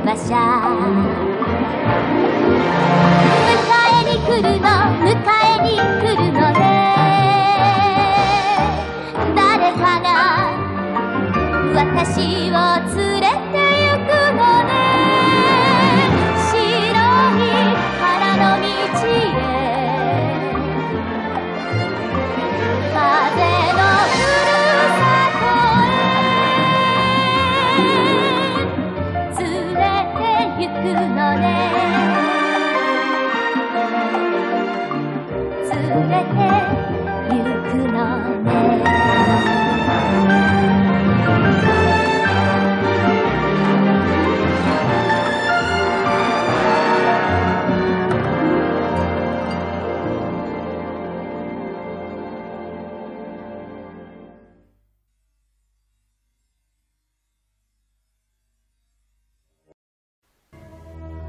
馬車迎えに来るの迎えに来るのね誰かが私を連れて行くのね白い花の道へ風のふるさとへ連れて行くのね連れて行くのね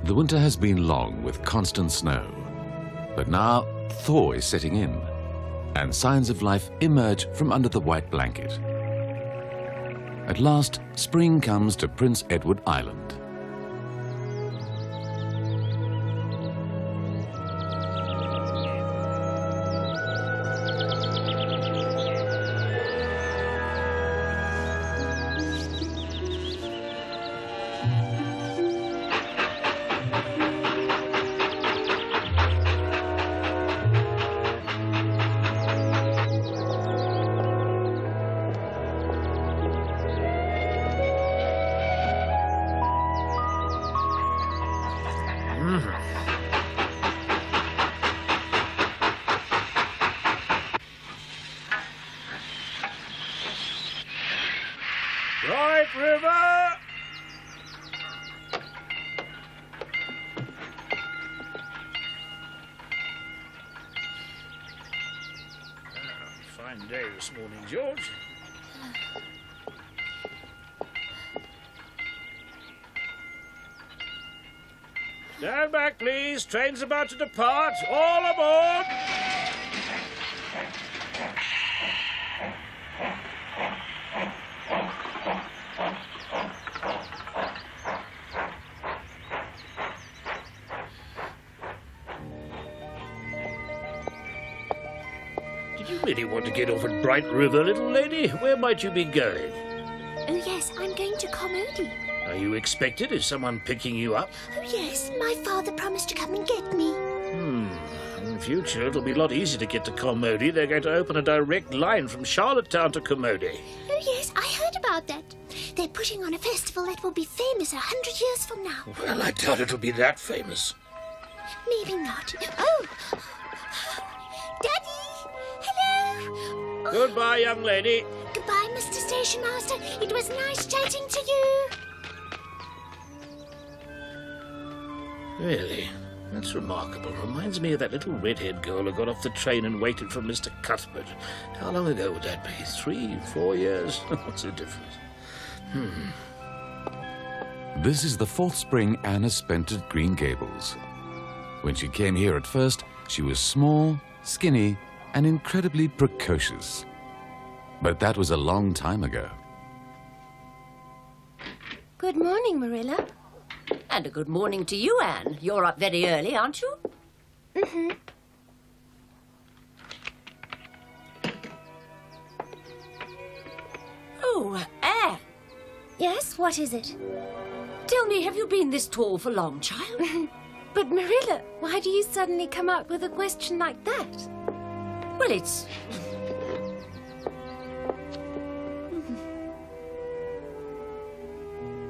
The winter has been long with constant snow, but now thaw is setting in, and signs of life emerge from under the white blanket. At last, spring comes to Prince Edward Island. Bright River! Fine day this morning, George. Stand back, please. Train's about to depart. All aboard! Did you really want to get off at Bright River, little lady? Where might you be going? Oh, yes, I'm going to Carmody. Are you expected? Is someone picking you up? Oh, yes, my father promised to come and get me. In future, it'll be a lot easier to get to Carmody. They're going to open a direct line from Charlottetown to Carmody. Oh, yes, I heard about that. They're putting on a festival that will be famous 100 years from now. Well, I doubt it'll be that famous. Maybe not. Oh! Daddy! Hello! Oh. Goodbye, young lady. Goodbye, Mr. Station Master. It was nice chatting to you. Really? That's remarkable. Reminds me of that little redhead girl who got off the train and waited for Mr. Cuthbert. How long ago would that be? 3, 4 years? What's the difference? This is the 4th spring Anne has spent at Green Gables. When she came here at first, she was small, skinny, and incredibly precocious. But that was a long time ago. Good morning, Marilla. And a good morning to you, Anne. You're up very early, aren't you? Mm-hmm. Oh, Anne. Yes, what is it? Tell me, have you been this tall for long, child? But Marilla, why do you suddenly come out with a question like that? Well, it's...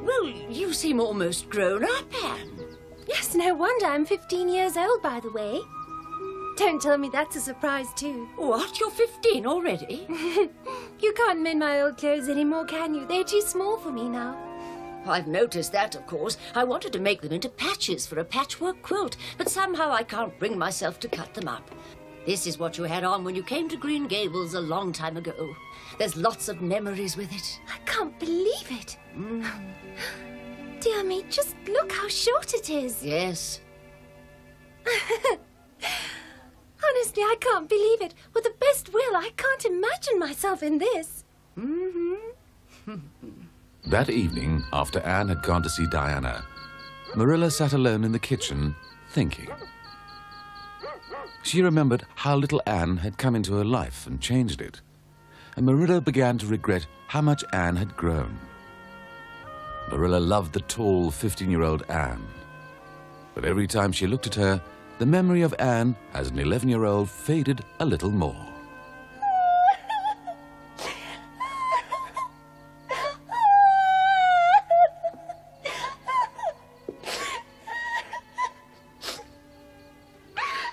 Well, you seem almost grown up, Anne. Yes, no wonder. I'm 15 years old, by the way. Don't tell me that's a surprise, too. What? You're 15 already? You can't mend my old clothes anymore, can you? They're too small for me now. I've noticed that, of course. I wanted to make them into patches for a patchwork quilt, but somehow I can't bring myself to cut them up. This is what you had on when you came to Green Gables a long time ago. There's lots of memories with it. I can't believe it. Dear me, just look how short it is. Yes. Honestly, I can't believe it. With the best will, I can't imagine myself in this. That evening, after Anne had gone to see Diana, Marilla sat alone in the kitchen, thinking. She remembered how little Anne had come into her life and changed it, and Marilla began to regret how much Anne had grown. Marilla loved the tall 15-year-old Anne, but every time she looked at her, the memory of Anne as an 11-year-old faded a little more.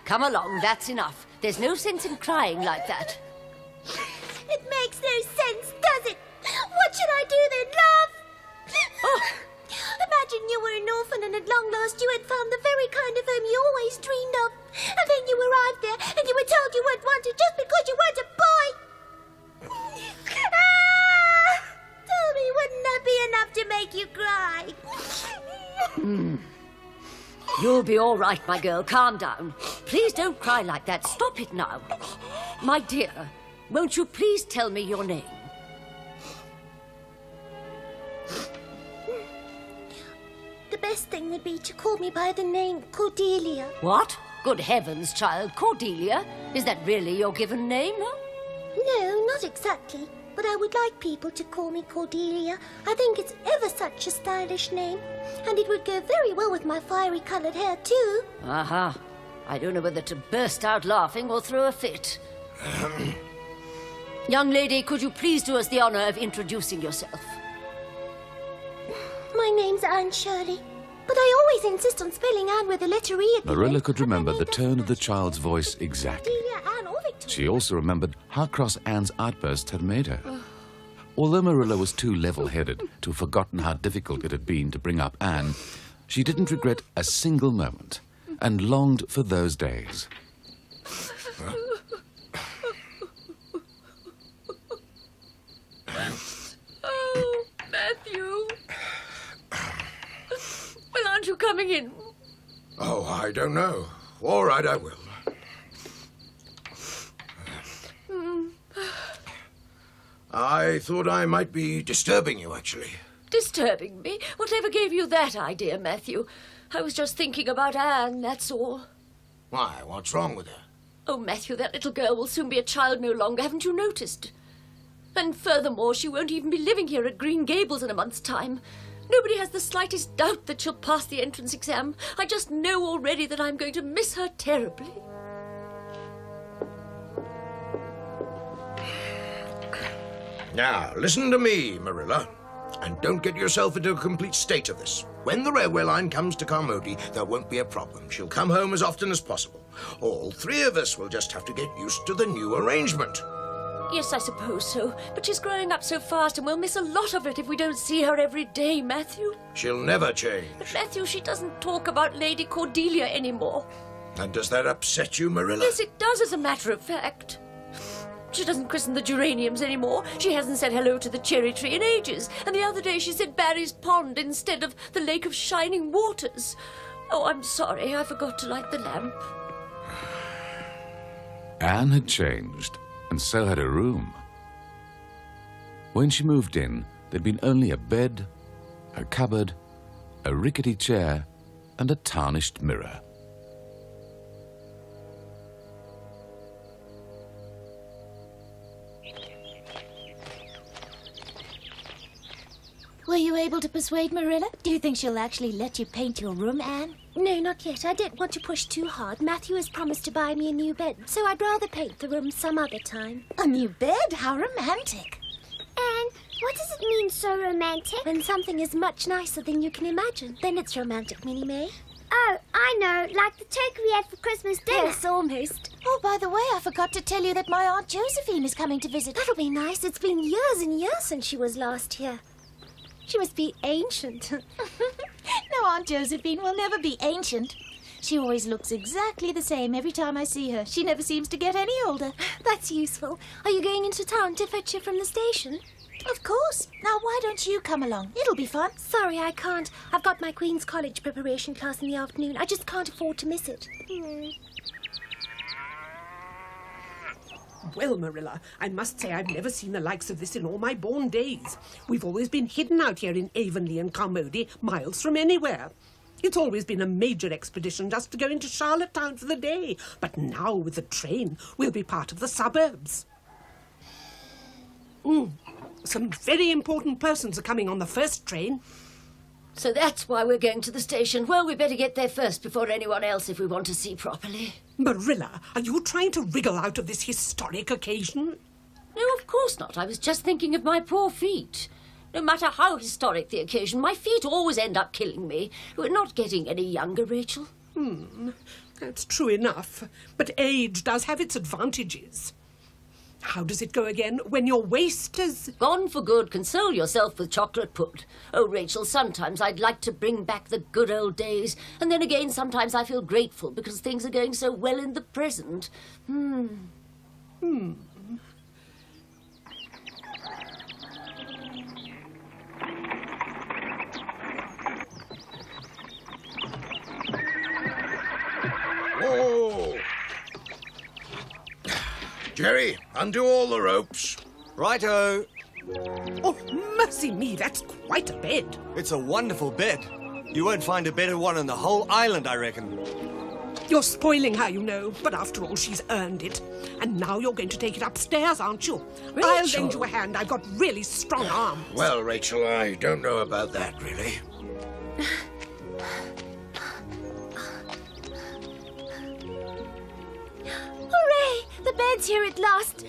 Come along, that's enough. There's no sense in crying like that. It makes no sense, does it? What should I do then, love? Oh. Imagine you were an orphan and at long last you had found the very kind of home you always dreamed of. And then you arrived there and you were told you weren't wanted just because you weren't a boy. Tell me, wouldn't that be enough to make you cry? You'll be all right, my girl. Calm down. Please don't cry like that. Stop it now. My dear, won't you please tell me your name? The best thing would be to call me by the name Cordelia. What? Good heavens, child. Cordelia? Is that really your given name? Huh? No, not exactly. But I would like people to call me Cordelia. I think it's ever such a stylish name. And it would go very well with my fiery-coloured hair, too. Aha. I don't know whether to burst out laughing or throw a fit. Young lady, could you please do us the honour of introducing yourself? My name's Anne Shirley. But I always insist on spelling Anne with a letter E at the end. Marilla could And my remember name the doesn't tone of the match. child's voice exactly. Cordelia, Anne, or Victoria. She also remembered how cross Anne's outburst had made her. Although Marilla was too level-headed to have forgotten how difficult it had been to bring up Anne, she didn't regret a single moment and longed for those days. Oh, Matthew. Well, aren't you coming in? Oh, I don't know. All right, I will. I thought I might be disturbing you, actually. Disturbing me? Whatever gave you that idea, Matthew? I was just thinking about Anne, that's all. Why, what's wrong with her? Oh, Matthew, that little girl will soon be a child no longer, haven't you noticed? And furthermore, she won't even be living here at Green Gables in a month's time. Nobody has the slightest doubt that she'll pass the entrance exam. I just know already that I'm going to miss her terribly. Now, listen to me, Marilla, and don't get yourself into a complete state of this. When the railway line comes to Carmody, there won't be a problem. She'll come home as often as possible. All three of us will just have to get used to the new arrangement. Yes, I suppose so. But she's growing up so fast and we'll miss a lot of it if we don't see her every day, Matthew. She'll never change. But, Matthew, she doesn't talk about Lady Cordelia anymore. And does that upset you, Marilla? Yes, it does, as a matter of fact. She doesn't christen the geraniums anymore. She hasn't said hello to the cherry tree in ages. And the other day she said Barry's Pond instead of the Lake of Shining Waters. Oh, I'm sorry. I forgot to light the lamp. Anne had changed, and so had her room. When she moved in, there'd been only a bed, a cupboard, a rickety chair, and a tarnished mirror. Were you able to persuade Marilla? Do you think she'll actually let you paint your room, Anne? No, not yet. I don't want to push too hard. Matthew has promised to buy me a new bed, so I'd rather paint the room some other time. A new bed? How romantic. Anne, what does it mean, so romantic? When something is much nicer than you can imagine, then it's romantic, Minnie May. Oh, I know, like the turkey we had for Christmas dinner. Yes, almost. Oh, by the way, I forgot to tell you that my Aunt Josephine is coming to visit. That'll be nice. It's been years and years since she was last here. She must be ancient. No, Aunt Josephine will never be ancient. She always looks exactly the same every time I see her. She never seems to get any older. That's useful. Are you going into town to fetch her from the station? Of course. Now, why don't you come along? It'll be fun. Sorry, I can't. I've got my Queen's College preparation class in the afternoon. I just can't afford to miss it. Well, Marilla, I must say I've never seen the likes of this in all my born days. We've always been hidden out here in Avonlea and Carmody, miles from anywhere. It's always been a major expedition just to go into Charlottetown for the day. But now, with the train, we'll be part of the suburbs. Some very important persons are coming on the first train. So that's why we're going to the station. Well, we better get there first before anyone else if we want to see properly. Marilla, are you trying to wriggle out of this historic occasion? No, of course not. I was just thinking of my poor feet. No matter how historic the occasion, my feet always end up killing me. We're not getting any younger, Rachel. That's true enough. But age does have its advantages. How does it go again? When your waist is... Gone for good. Console yourself with chocolate pud. Oh, Rachel, sometimes I'd like to bring back the good old days. And then again, sometimes I feel grateful because things are going so well in the present. Whoa! Jerry, undo all the ropes. Righto. Oh, mercy me, that's quite a bed. It's a wonderful bed. You won't find a better one on the whole island, I reckon. You're spoiling her, you know, but after all, she's earned it. And now you're going to take it upstairs, aren't you? Rachel. I'll lend you a hand. I've got really strong arms. Well, Rachel, I don't know about that, really. Hooray! The bed's here at last.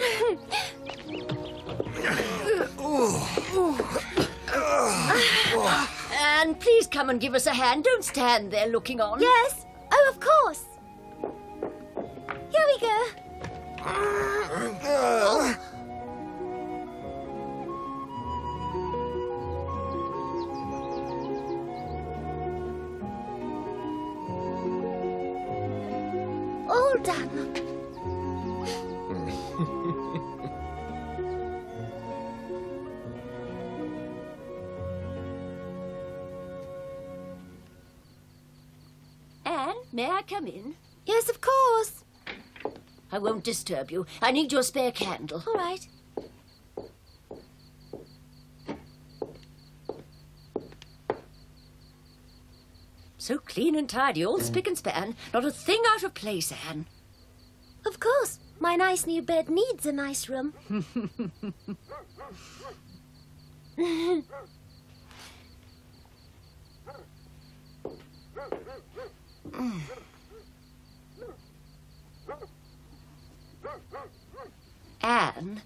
And please come and give us a hand. Don't stand there looking on. Yes. Oh, of course. Here we go. All done. Anne, may I come in? Yes, of course. I won't disturb you. I need your spare candle. All right. So clean and tidy, all spick and span. Not a thing out of place, Anne. Of course. My nice new bed needs a nice room. Anne,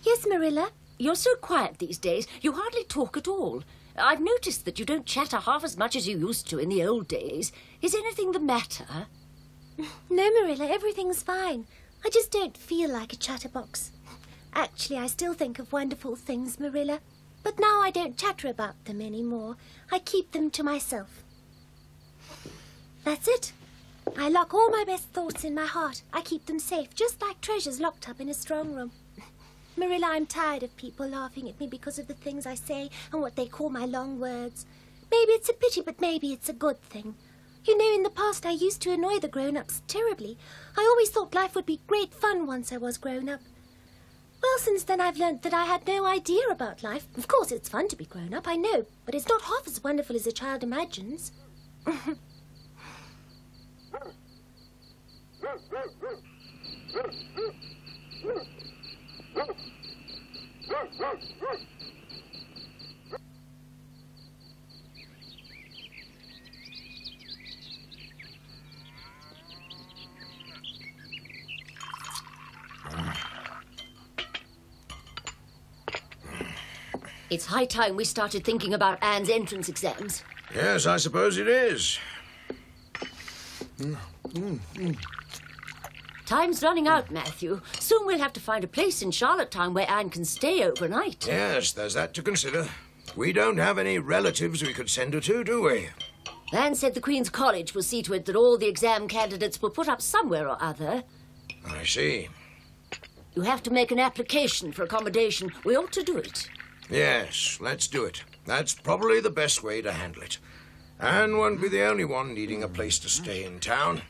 Yes, Marilla? you're so quiet these days. You hardly talk at all. I've noticed that you don't chatter half as much as you used to in the old days. Is anything the matter? No, Marilla, everything's fine. I just don't feel like a chatterbox. Actually, I still think of wonderful things, Marilla. But now I don't chatter about them anymore. I keep them to myself. That's it. I lock all my best thoughts in my heart. I keep them safe, just like treasures locked up in a strong room. Marilla, I'm tired of people laughing at me because of the things I say and what they call my long words. Maybe it's a pity, but maybe it's a good thing. You know, in the past I used to annoy the grown-ups terribly. I always thought life would be great fun once I was grown up. Well, since then I've learnt that I had no idea about life. Of course, it's fun to be grown up, I know, but it's not half as wonderful as a child imagines. It's high time we started thinking about Anne's entrance exams. Yes, I suppose it is. Time's running out, Matthew. Soon we'll have to find a place in Charlottetown where Anne can stay overnight. Yes, there's that to consider. We don't have any relatives we could send her to, do we? Anne said the Queen's College will see to it that all the exam candidates were put up somewhere or other. I see. You have to make an application for accommodation. We ought to do it. Yes, let's do it. That's probably the best way to handle it. Anne won't be the only one needing a place to stay in town.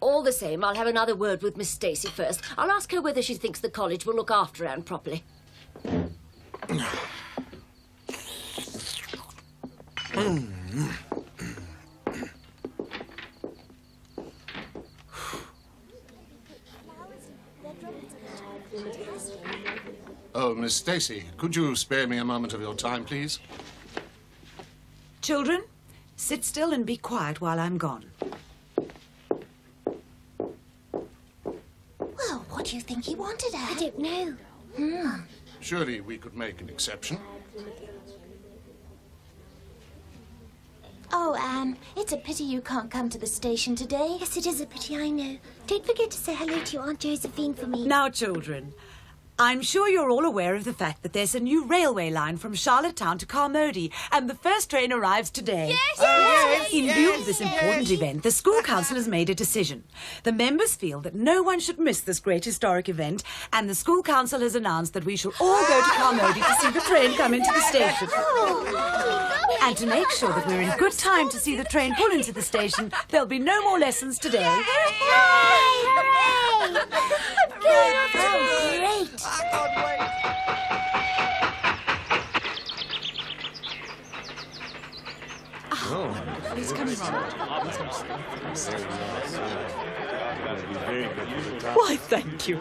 All the same, I'll have another word with Miss Stacy first. I'll ask her whether she thinks the college will look after Anne properly. Miss Stacy, could you spare me a moment of your time, please? Children, sit still and be quiet while I'm gone. Well, what do you think he wanted, Anne? I don't know. Surely we could make an exception. Oh, Anne, it's a pity you can't come to the station today. Yes, it is a pity, I know. Don't forget to say hello to your Aunt Josephine for me. Now, children, I'm sure you're all aware of the fact that there's a new railway line from Charlottetown to Carmody, and the first train arrives today. Yes! In view of this important event, the school council has made a decision. The members feel that no one should miss this great historic event, and the school council has announced that we shall all go to Carmody to see the train come into the station. And to make sure that we're in good time to see the train pull into the station, there'll be no more lessons today. Hooray! Great! I can't wait. He's coming round. Why, thank you.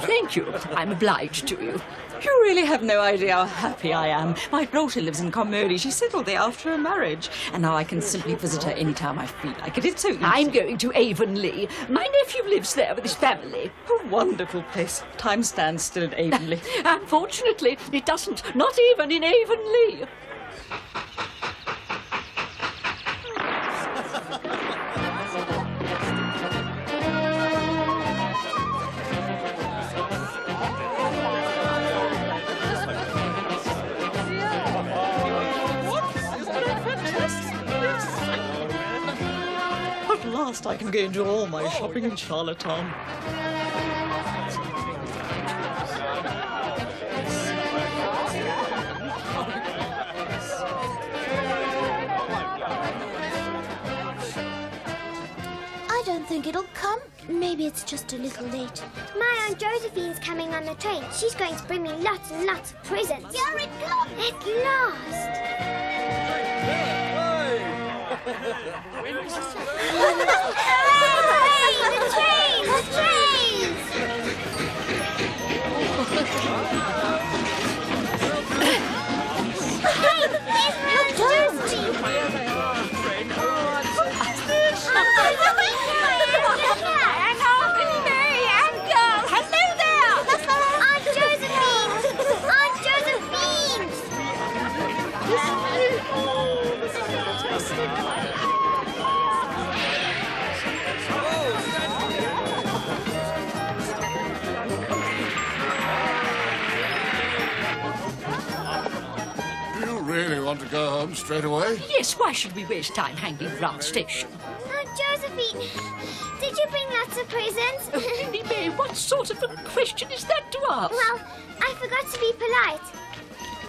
Thank you. I'm obliged to you. You really have no idea how happy I am. My daughter lives in Carmody. She settled there after her marriage. And now I can simply visit her any time I feel like it. It's so easy. I'm going to Avonlea. My nephew lives there with his family. A wonderful place. Time stands still at Avonlea. Unfortunately, it doesn't. Not even in Avonlea. At last I can go and do all my shopping in Charlottetown. I don't think it'll come. Maybe it's just a little late. My Aunt Josephine's coming on the train. She's going to bring me lots and lots of presents. You're at last! At last! Hooray! The train! The train! Hey, there's my Aunt Josephine! Really want to go home straight away? Yes, why should we waste time hanging around station? Aunt Josephine, did you bring lots of presents? Oh, really, May, what sort of a question is that to ask? Well, I forgot to be polite.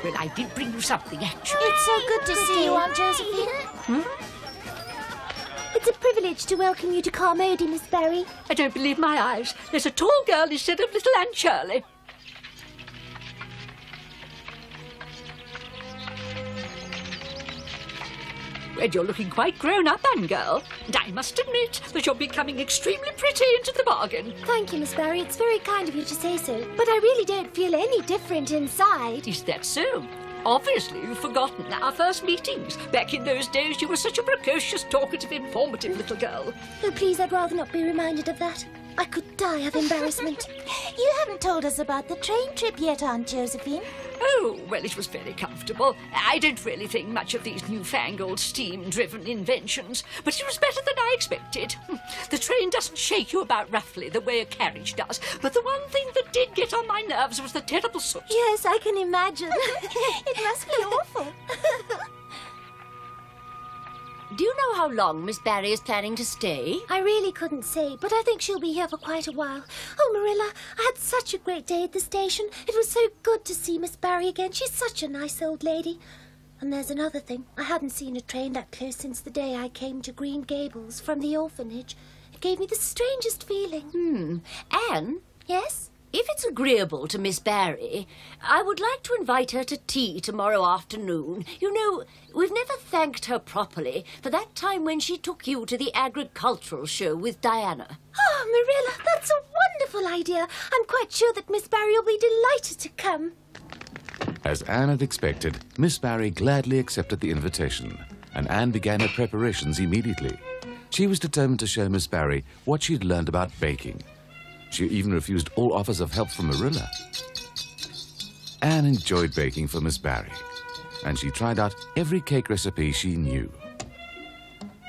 Well, I did bring you something, actually. It's so good to see you, Aunt Josephine. It's a privilege to welcome you to Carmody, Miss Barry. I don't believe my eyes. There's a tall girl instead of little Aunt Shirley. And you're looking quite grown up, Anne girl. And I must admit that you're becoming extremely pretty into the bargain. Thank you, Miss Barry. It's very kind of you to say so. But I really don't feel any different inside. Is that so? Obviously, you've forgotten our first meetings. Back in those days, you were such a precocious, talkative, informative little girl. Oh, please, I'd rather not be reminded of that. I could die of embarrassment. You haven't told us about the train trip yet, Aunt Josephine. Oh, well, it was very comfortable. I don't really think much of these newfangled steam-driven inventions, but it was better than I expected. The train doesn't shake you about roughly the way a carriage does, but the one thing that did get on my nerves was the terrible soot. Yes, I can imagine. It must be awful. Do you know how long Miss Barry is planning to stay? I really couldn't say, but I think she'll be here for quite a while. Oh, Marilla, I had such a great day at the station. It was so good to see Miss Barry again. She's such a nice old lady. And there's another thing. I hadn't seen a train that close since the day I came to Green Gables from the orphanage. It gave me the strangest feeling. Anne? Yes? If it's agreeable to Miss Barry, I would like to invite her to tea tomorrow afternoon. You know, we've never thanked her properly for that time when she took you to the agricultural show with Diana. Oh, Marilla, that's a wonderful idea. I'm quite sure that Miss Barry will be delighted to come. As Anne had expected, Miss Barry gladly accepted the invitation, and Anne began her preparations immediately. She was determined to show Miss Barry what she'd learned about baking. She even refused all offers of help from Marilla. Anne enjoyed baking for Miss Barry, and she tried out every cake recipe she knew.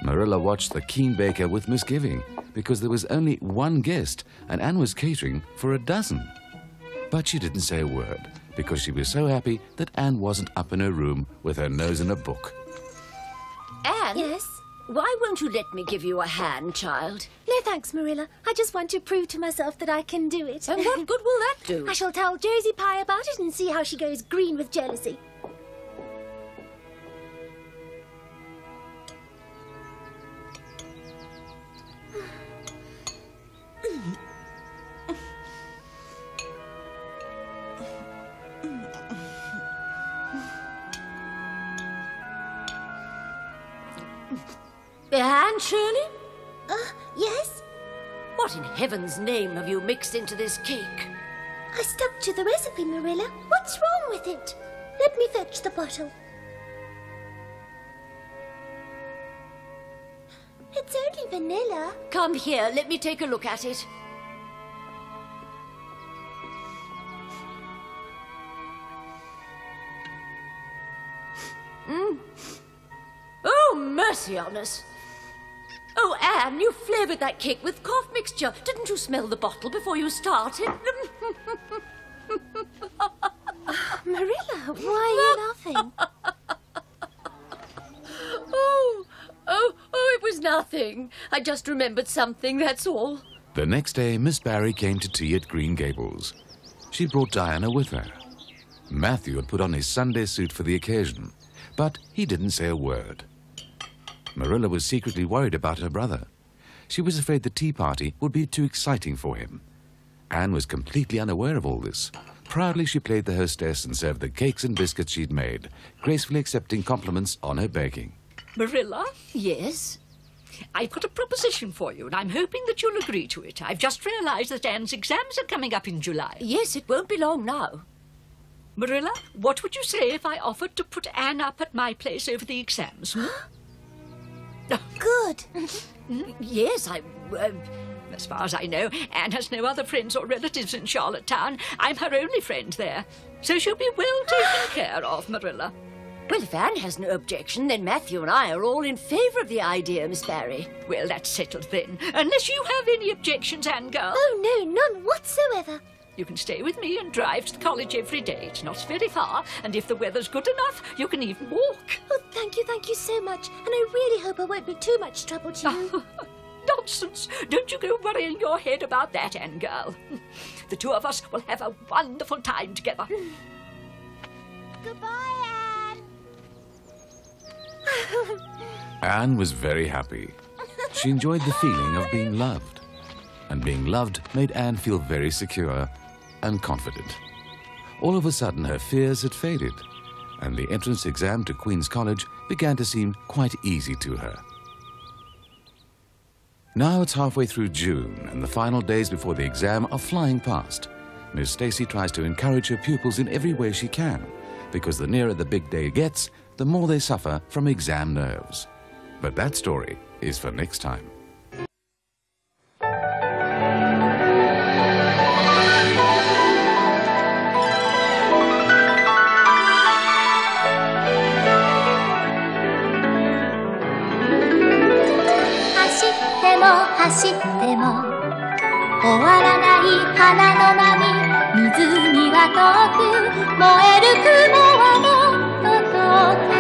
Marilla watched the keen baker with misgiving, because there was only one guest, and Anne was catering for a dozen. But she didn't say a word, because she was so happy that Anne wasn't up in her room with her nose in a book. Anne? Yes? Why won't you let me give you a hand, child? No thanks, Marilla. I just want to prove to myself that I can do it. And what good will that do? I shall tell Josie Pye about it and see how she goes green with jealousy. Anne Shirley? Yes? What in heaven's name have you mixed into this cake? I stuck to the recipe, Marilla. What's wrong with it? Let me fetch the bottle. It's only vanilla. Come here, let me take a look at it. Oh, mercy on us. Oh, Anne, you flavoured that cake with cough mixture. Didn't you smell the bottle before you started? Marilla, why are you laughing? Oh, it was nothing. I just remembered something, that's all. The next day, Miss Barry came to tea at Green Gables. She brought Diana with her. Matthew had put on his Sunday suit for the occasion, but he didn't say a word. Marilla was secretly worried about her brother. She was afraid the tea party would be too exciting for him. Anne was completely unaware of all this. Proudly she played the hostess and served the cakes and biscuits she'd made, gracefully accepting compliments on her baking. Marilla? Yes? I've got a proposition for you, and I'm hoping that you'll agree to it. I've just realised that Anne's exams are coming up in July. Yes, it won't be long now. Marilla, what would you say if I offered to put Anne up at my place over the exams? Good. Yes, as far as I know, Anne has no other friends or relatives in Charlottetown. I'm her only friend there. So she'll be well taken care of, Marilla. Well, if Anne has no objection, then Matthew and I are all in favour of the idea, Miss Barry. Well, that's settled then. Unless you have any objections, Anne girl. Oh, no, none whatsoever. You can stay with me and drive to the college every day. It's not very far, and if the weather's good enough, you can even walk. Oh, thank you so much. And I really hope I won't be too much trouble to you. Nonsense. Don't you go worrying your head about that, Anne girl. The two of us will have a wonderful time together. Goodbye, Anne. Anne was very happy. She enjoyed the feeling of being loved. And being loved made Anne feel very secure and confident. All of a sudden, her fears had faded, and the entrance exam to Queen's College began to seem quite easy to her. Now it's halfway through June, and the final days before the exam are flying past. Miss Stacy tries to encourage her pupils in every way she can, because the nearer the big day gets, the more they suffer from exam nerves. But that story is for next time.走っても終わらない花の波、湖は遠く燃える雲はもっと遠く